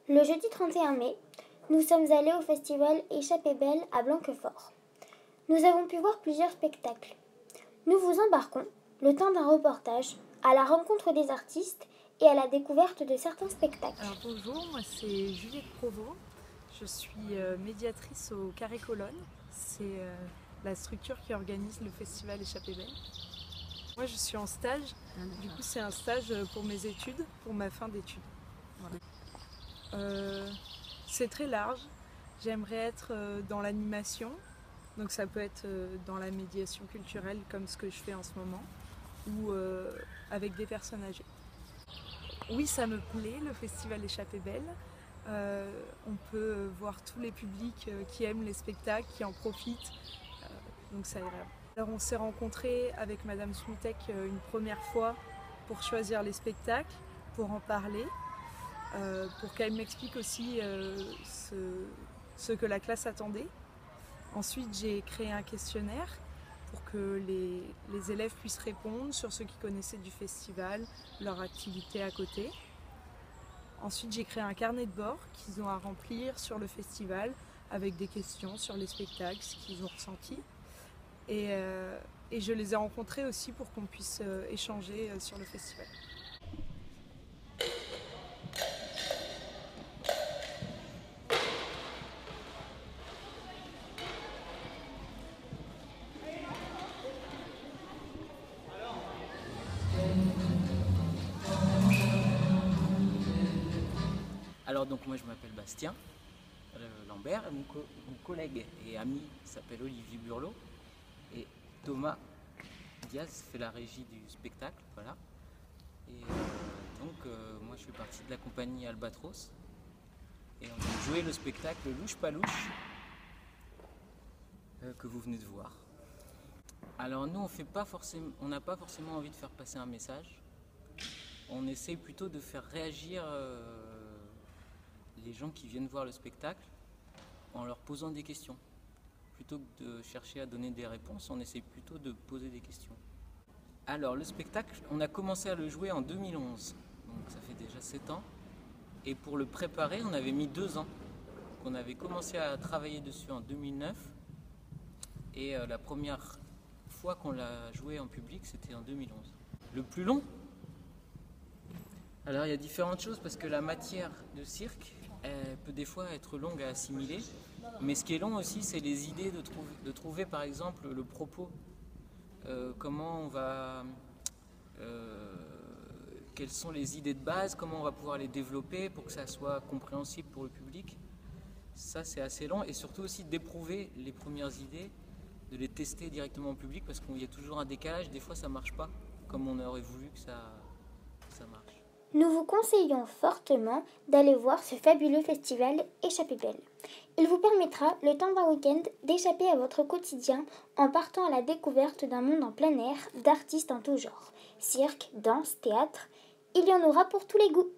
Le jeudi 31 mai, nous sommes allés au festival Échappée Belle à Blanquefort. Nous avons pu voir plusieurs spectacles. Nous vous embarquons, le temps d'un reportage, à la rencontre des artistes et à la découverte de certains spectacles. Alors bonjour, moi c'est Juliette Provost, je suis médiatrice au Carré Colonne, c'est la structure qui organise le festival Échappée Belle. Moi je suis en stage, du coup c'est un stage pour mes études, pour ma fin d'études. Voilà. C'est très large, j'aimerais être dans l'animation, donc ça peut être dans la médiation culturelle comme ce que je fais en ce moment, ou avec des personnes âgées. Oui, ça me plaît, le festival Échappée Belle. On peut voir tous les publics qui aiment les spectacles, qui en profitent, donc ça irait. Alors on s'est rencontrés avec Madame Smutek une première fois pour choisir les spectacles, pour en parler, pour qu'elle m'explique aussi ce que la classe attendait. Ensuite j'ai créé un questionnaire pour que les élèves puissent répondre sur ce qu'ils connaissaient du festival, leur activité à côté. Ensuite, j'ai créé un carnet de bord qu'ils ont à remplir sur le festival avec des questions sur les spectacles, ce qu'ils ont ressenti. Et je les ai rencontrés aussi pour qu'on puisse échanger sur le festival. Alors donc moi je m'appelle Bastien Lambert, mon collègue et ami s'appelle Olivier Burlot et Thomas Diaz fait la régie du spectacle, voilà. Et moi je fais partie de la compagnie Albatros et on a joué le spectacle Louche pas louche que vous venez de voir. Alors nous on n'a pas forcément envie de faire passer un message, on essaie plutôt de faire réagir les gens qui viennent voir le spectacle en leur posant des questions. Plutôt que de chercher à donner des réponses, on essaie plutôt de poser des questions. Alors le spectacle, on a commencé à le jouer en 2011, donc ça fait déjà 7 ans. Et pour le préparer, on avait mis 2 ans. Donc on avait commencé à travailler dessus en 2009. Et la première fois qu'on l'a joué en public, c'était en 2011. Le plus long? Alors il y a différentes choses parce que la matière de cirque, elle peut des fois être longue à assimiler, mais ce qui est long aussi, c'est les idées de trouver par exemple le propos, comment on va, quelles sont les idées de base, comment on va pouvoir les développer pour que ça soit compréhensible pour le public. Ça c'est assez long et surtout aussi d'éprouver les premières idées, de les tester directement au public parce qu'il y a toujours un décalage, des fois ça marche pas comme on aurait voulu que ça marche. Nous vous conseillons fortement d'aller voir ce fabuleux festival Échappée Belle. Il vous permettra, le temps d'un week-end, d'échapper à votre quotidien en partant à la découverte d'un monde en plein air d'artistes en tout genre. Cirque, danse, théâtre, il y en aura pour tous les goûts.